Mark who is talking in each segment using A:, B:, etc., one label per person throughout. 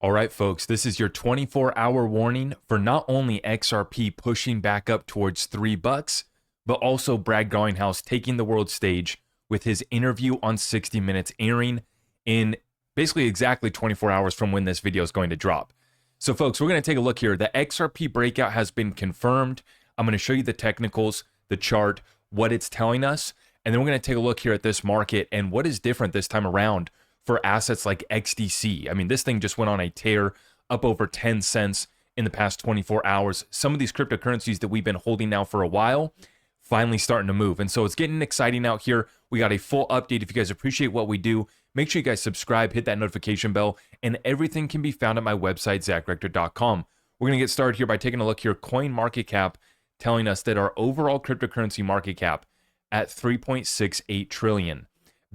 A: All right, folks, this is your 24-hour warning for not only XRP pushing back up towards $3, but also Brad Garlinghouse taking the world stage with his interview on 60 Minutes airing in basically exactly 24 hours from when this video is going to drop. So, folks, we're going to take a look here. The XRP breakout has been confirmed. I'm going to show you the technicals, the chart, what it's telling us, and then we're going to take a look here at this market and what is different this time around for assets like XDC. I mean, this thing just went on a tear, up over 10 cents in the past 24 hours. Some of these cryptocurrencies that we've been holding now for a while, finally starting to move. And so it's getting exciting out here. We got a full update. If you guys appreciate what we do, make sure you guys subscribe, hit that notification bell, and everything can be found at my website, zachrector.com. We're going to get started here by taking a look here. Coin market cap telling us that our overall cryptocurrency market cap at 3.68 trillion.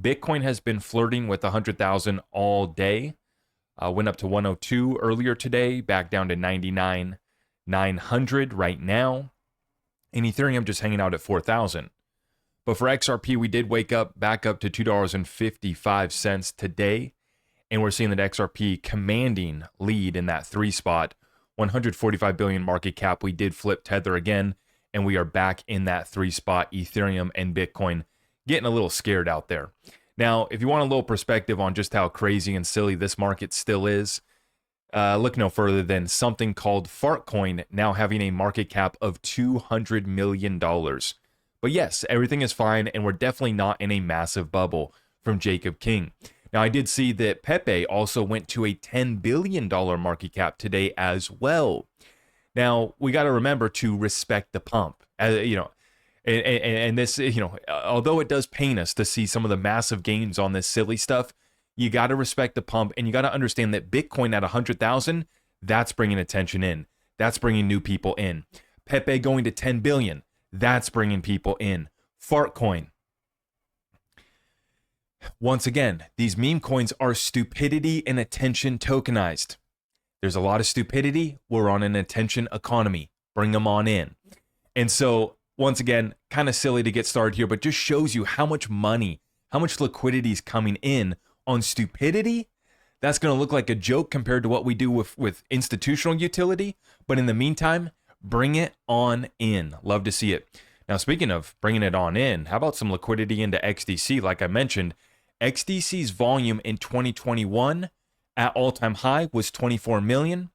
A: Bitcoin has been flirting with 100,000 all day. Went up to 102 earlier today, back down to 99,900 right now. And Ethereum just hanging out at 4,000. But for XRP, we did wake up back up to $2.55 today. And we're seeing that XRP commanding lead in that 3 spot. 145 billion market cap. We did flip Tether again. And we are back in that 3 spot. Ethereum and Bitcoin getting a little scared out there. Now, if you want a little perspective on just how crazy and silly this market still is, look no further than something called Fartcoin now having a market cap of $200 million. But yes, everything is fine, and we're definitely not in a massive bubble from Jacob King. Now, I did see that Pepe also went to a $10 billion market cap today as well. Now, we got to remember to respect the pump. And this, although it does pain us to see some of the massive gains on this silly stuff, you got to respect the pump, and you got to understand that Bitcoin at 100,000, that's bringing attention in. That's bringing new people in. Pepe going to 10 billion, that's bringing people in. Fartcoin. Once again, these meme coins are stupidity and attention tokenized. There's a lot of stupidity. We're on an attention economy. Bring them on in. And so, once again, kind of silly to get started here, but just shows you how much money, how much liquidity is coming in on stupidity. That's going to look like a joke compared to what we do with institutional utility. But in the meantime, bring it on in. Love to see it. Now, speaking of bringing it on in, how about some liquidity into XDC? Like I mentioned, XDC's volume in 2021 at all-time high was 24 million.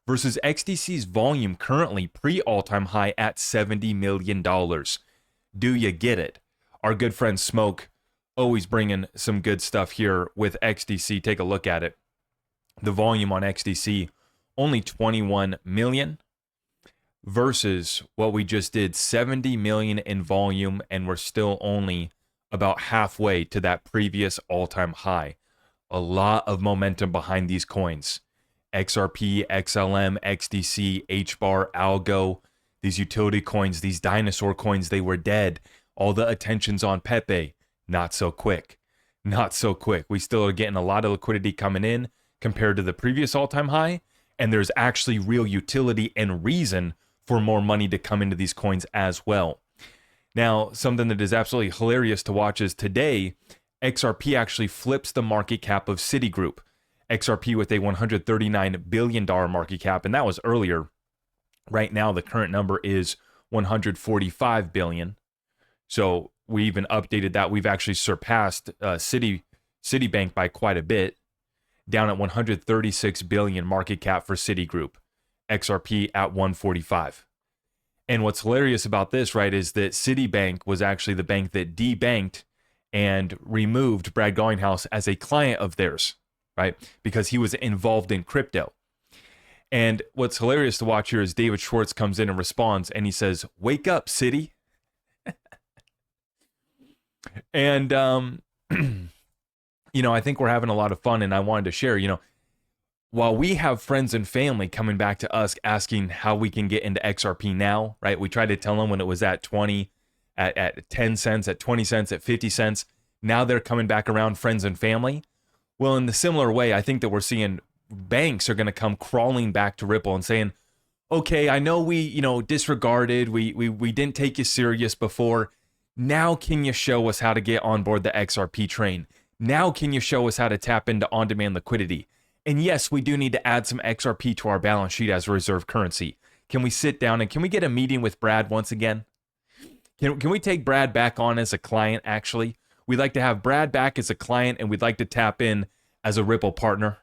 A: Versus XDC's volume currently pre-all-time high at $70 million. Do you get it? Our good friend Smoke always bringing some good stuff here with XDC. Take a look at it. The volume on XDC, only 21 million versus what we just did, 70 million in volume, and we're still only about halfway to that previous all-time high. A lot of momentum behind these coins. XRP, XLM, XDC, HBAR, Algo, these utility coins, these dinosaur coins, they were dead. All the attention's on Pepe. Not so quick. Not so quick. We still are getting a lot of liquidity coming in compared to the previous all-time high, and there's actually real utility and reason for more money to come into these coins as well. Now, something that is absolutely hilarious to watch is today, XRP actually flips the market cap of Citigroup. XRP with a $139 billion market cap, and that was earlier. Right now, the current number is $145 billion. So we even updated that. We've actually surpassed Citibank by quite a bit, down at $136 billion market cap for Citigroup. XRP at $145. And what's hilarious about this, right, is that Citibank was actually the bank that debanked and removed Brad Garlinghouse as a client of theirs. Right? Because he was involved in crypto. And what's hilarious to watch here is David Schwartz comes in and responds, and he says, "Wake up, Citi." And, I think we're having a lot of fun, and I wanted to share, while we have friends and family coming back to us asking how we can get into XRP now, right? We tried to tell them when it was at 20, at 10 cents, at 20 cents, at 50 cents. Now they're coming back around, friends and family. Well, in the similar way, I think that we're seeing banks are going to come crawling back to Ripple and saying, okay, I know we, disregarded, we didn't take you serious before. Now can you show us how to get on board the XRP train? Now can you show us how to tap into on-demand liquidity? And yes, we do need to add some XRP to our balance sheet as a reserve currency. Can we sit down and can we get a meeting with Brad once again? Can we take Brad back on as a client, actually? We'd like to have Brad back as a client, and we'd like to tap in as a Ripple partner.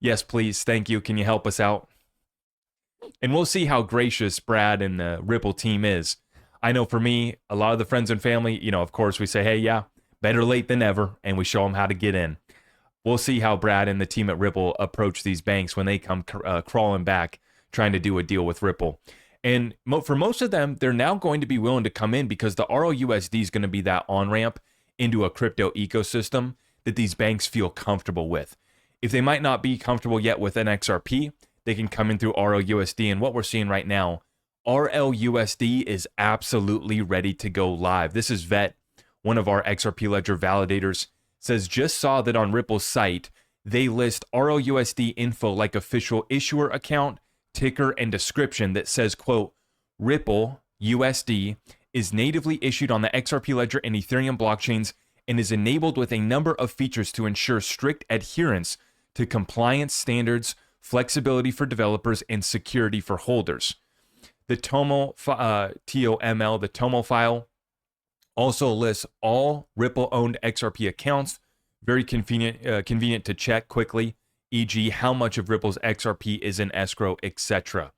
A: Yes, please. Thank you. Can you help us out? And we'll see how gracious Brad and the Ripple team is. I know for me, a lot of the friends and family, of course, we say, hey, yeah, better late than never, and we show them how to get in. We'll see how Brad and the team at Ripple approach these banks when they come crawling back, trying to do a deal with Ripple. And for most of them, they're now going to be willing to come in because the ROUSD is going to be that on-ramp into a crypto ecosystem that these banks feel comfortable with. If they might not be comfortable yet with an XRP, they can come in through ROUSD. And what we're seeing right now, RLUSD is absolutely ready to go live. This is Vet, one of our XRP Ledger validators, says just saw that on Ripple's site, they list RLUSD info like official issuer account, ticker, and description that says, quote, Ripple USD is natively issued on the XRP Ledger and Ethereum blockchains and is enabled with a number of features to ensure strict adherence to compliance standards, flexibility for developers, and security for holders. The TOML, TOML, the TOML file also lists all Ripple-owned XRP accounts. Very convenient to check quickly, e.g. how much of Ripple's XRP is in escrow, etc.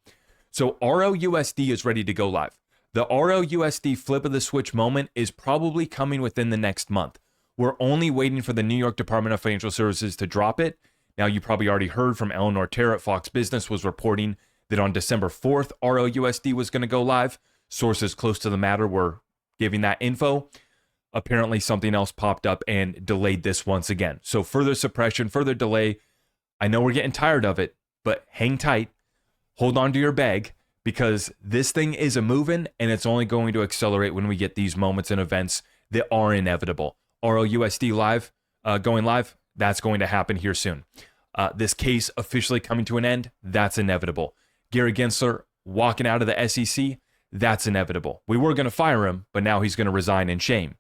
A: So RLUSD is ready to go live. The RLUSD flip of the switch moment is probably coming within the next month. We're only waiting for the New York Department of Financial Services to drop it. Now, you probably already heard from Eleanor Terra at Fox Business was reporting that on December 4th, RLUSD was going to go live. Sources close to the matter were giving that info. Apparently, something else popped up and delayed this once again. So further suppression, further delay. I know we're getting tired of it, but hang tight. Hold on to your bag because this thing is a moving and it's only going to accelerate when we get these moments and events that are inevitable. RLUSD live, going live, that's going to happen here soon. This case officially coming to an end, that's inevitable. Gary Gensler walking out of the SEC, that's inevitable. We were going to fire him, but now he's going to resign in shame.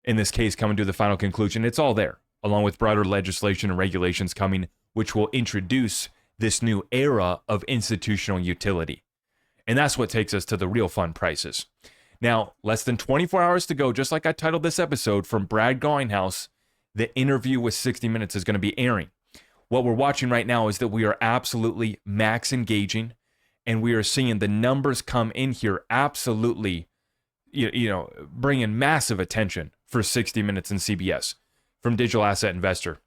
A: In this case, coming to the final conclusion, it's all there, along with broader legislation and regulations coming, which will introduce this new era of institutional utility. And that's what takes us to the real fun prices. Now, less than 24 hours to go, just like I titled this episode, from Brad Garlinghouse, the interview with 60 Minutes is going to be airing. What we're watching right now is that we are absolutely max engaging, and we are seeing the numbers come in here absolutely, bringing massive attention for 60 Minutes and CBS from Digital Asset Investor.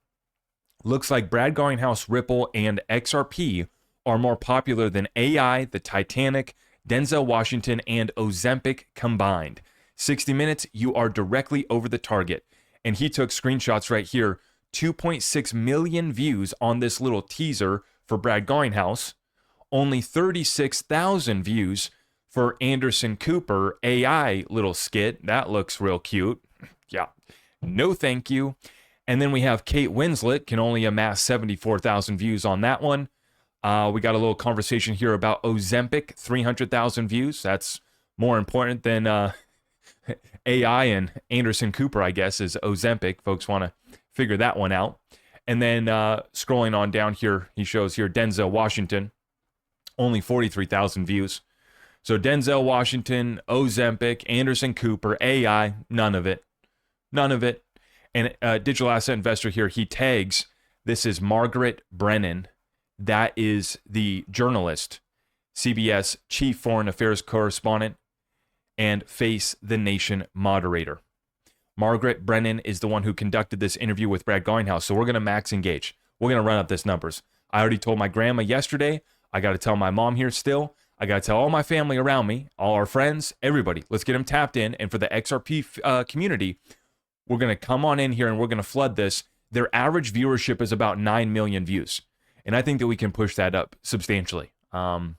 A: Looks like Brad Garlinghouse, Ripple, and XRP are more popular than AI, the Titanic, Denzel Washington, and Ozempic combined. 60 Minutes, you are directly over the target. And he took screenshots right here. 2.6 million views on this little teaser for Brad Garlinghouse. Only 36,000 views for Anderson Cooper AI little skit. That looks real cute. Yeah. No thank you. And then we have Kate Winslet, can only amass 74,000 views on that one. We got a little conversation here about Ozempic, 300,000 views. That's more important than AI and Anderson Cooper, I guess, is Ozempic. Folks want to figure that one out. And then scrolling on down here, he shows here Denzel Washington, only 43,000 views. So Denzel Washington, Ozempic, Anderson Cooper, AI, none of it. None of it. And Digital Asset Investor here, he tags, this is Margaret Brennan. That is the journalist, CBS Chief Foreign Affairs Correspondent, and Face the Nation moderator. Margaret Brennan is the one who conducted this interview with Brad Garlinghouse. So we're going to max engage. We're going to run up this numbers. I already told my grandma yesterday. I got to tell my mom here still. I got to tell all my family around me, all our friends, everybody. Let's get them tapped in. And for the XRP community, we're going to come on in here and we're going to flood this. Their average viewership is about 9 million views. And I think that we can push that up substantially. I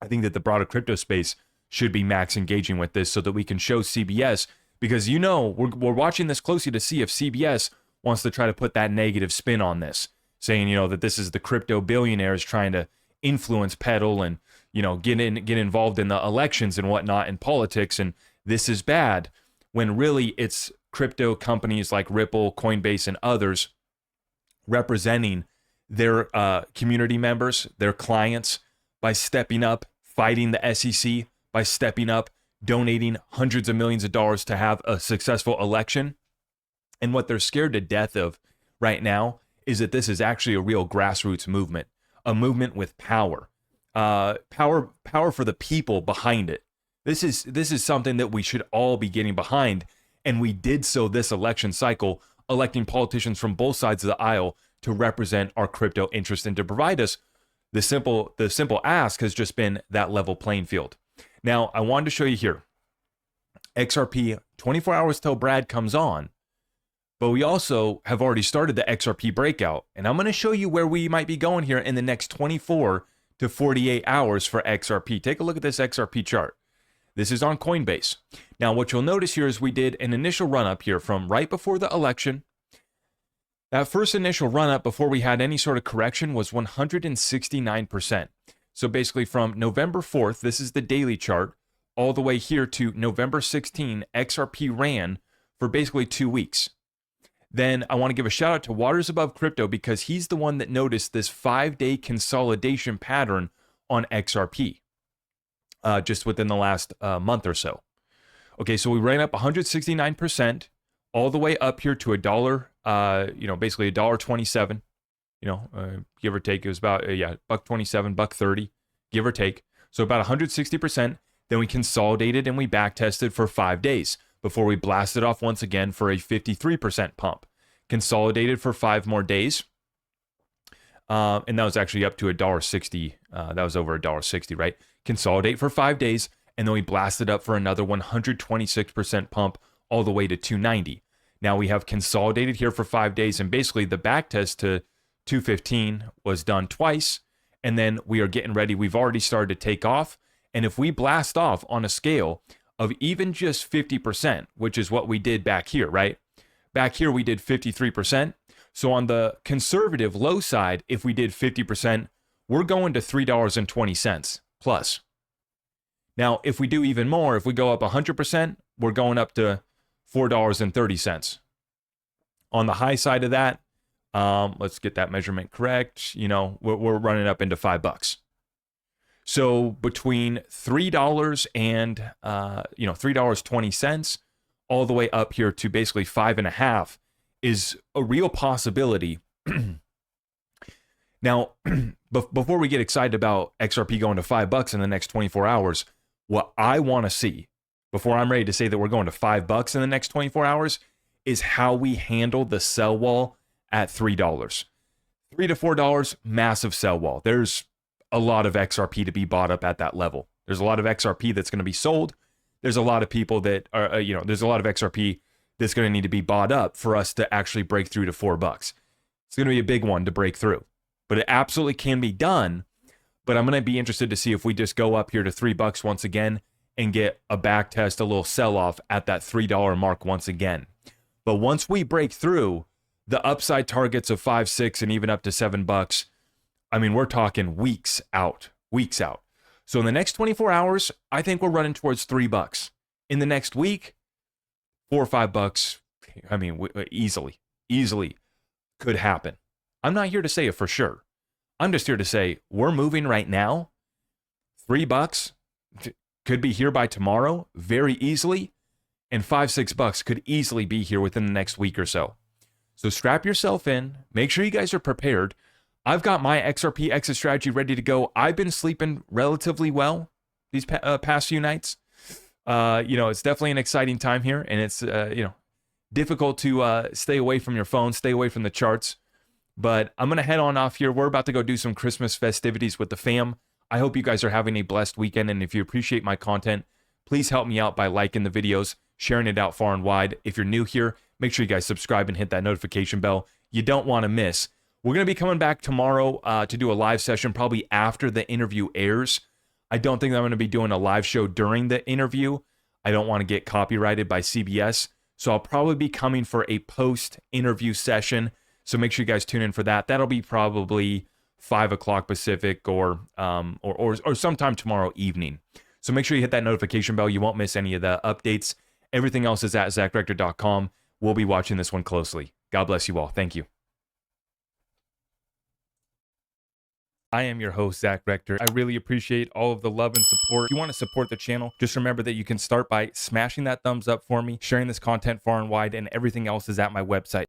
A: think that the broader crypto space should be max engaging with this so that we can show CBS, because we're watching this closely to see if CBS wants to try to put that negative spin on this, saying, that this is the crypto billionaires trying to influence, peddle, and, get involved in the elections and whatnot and politics, and this is bad, when really it's crypto companies like Ripple, Coinbase, and others representing their community members, their clients, by stepping up, fighting the SEC, by stepping up, donating hundreds of millions of dollars to have a successful election. And what they're scared to death of right now is that this is actually a real grassroots movement, a movement with power, power for the people behind it. This is something that we should all be getting behind, and we did so this election cycle, electing politicians from both sides of the aisle to represent our crypto interest and to provide us the simple ask has just been that level playing field. Now, I wanted to show you here, XRP 24 hours till Brad comes on, but we also have already started the XRP breakout, and I'm going to show you where we might be going here in the next 24 to 48 hours for XRP. Take a look at this XRP chart. This is on Coinbase. Now, what you'll notice here is we did an initial run up here from right before the election. That first initial run up before we had any sort of correction was 169%. So basically from November 4th, this is the daily chart, all the way here to November 16, XRP ran for basically 2 weeks. Then I want to give a shout out to Waters Above Crypto because he's the one that noticed this 5-day consolidation pattern on XRP just within the last month or so. Okay, so we ran up 169% all the way up here to a dollar, basically $1.27, give or take. It was about, $1.27, $1.30, give or take. So about 160%. Then we consolidated and we back tested for 5 days before we blasted off once again for a 53% pump. Consolidated for 5 more days. And that was actually up to $1.60. That was over $1.60, right? Consolidate for 5 days, and then we blasted up for another 126% pump all the way to 290. Now we have consolidated here for 5 days, and basically the back test to 215 was done twice, and then we are getting ready. We've already started to take off, and if we blast off on a scale of even just 50%, which is what we did back here, right? Back here we did 53%. So on the conservative low side, if we did 50%, we're going to $3.20 plus. Now, if we do even more, if we go up 100%, we're going up to $4.30. On the high side of that, let's get that measurement correct. We're running up into $5. So between $3 and $3.20, all the way up here to basically $5.50 is a real possibility. Now, before we get excited about XRP going to $5 in the next 24 hours, what I want to see before I'm ready to say that we're going to $5 in the next 24 hours is how we handle the sell wall at $3. $3 to $4, massive sell wall. There's a lot of XRP to be bought up at that level. There's a lot of XRP that's going to be sold. There's a lot of people that are, there's a lot of XRP that's going to need to be bought up for us to actually break through to $4. It's going to be a big one to break through, but it absolutely can be done. But I'm going to be interested to see if we just go up here to $3 once again and get a back test, a little sell off at that $3 mark once again. But once we break through the upside targets of 5, 6, and even up to $7, I mean, we're talking weeks out. So in the next 24 hours, I think we're running towards $3. In the next week, $4 or $5, I mean, easily could happen. I'm not here to say it for sure. I'm just here to say we're moving right now. $3 could be here by tomorrow very easily, and $5, $6 could easily be here within the next week or so. So strap yourself in. Make sure you guys are prepared. I've got my XRP exit strategy ready to go. I've been sleeping relatively well these past few nights. It's definitely an exciting time here, and it's difficult to stay away from your phone, stay away from the charts. But I'm going to head on off here. We're about to go do some Christmas festivities with the fam. I hope you guys are having a blessed weekend. And if you appreciate my content, please help me out by liking the videos, sharing it out far and wide. If you're new here, make sure you guys subscribe and hit that notification bell. You don't want to miss. We're going to be coming back tomorrow to do a live session, probably after the interview airs. I don't think I'm going to be doing a live show during the interview. I don't want to get copyrighted by CBS. So I'll probably be coming for a post-interview session. So make sure you guys tune in for that. That'll be probably 5 o'clock Pacific or sometime tomorrow evening. So make sure you hit that notification bell. You won't miss any of the updates. Everything else is at ZachRector.com. We'll be watching this one closely. God bless you all. Thank you. I am your host, Zach Rector. I really appreciate all of the love and support. If you want to support the channel, just remember that you can start by smashing that thumbs up for me, sharing this content far and wide, and everything else is at my website.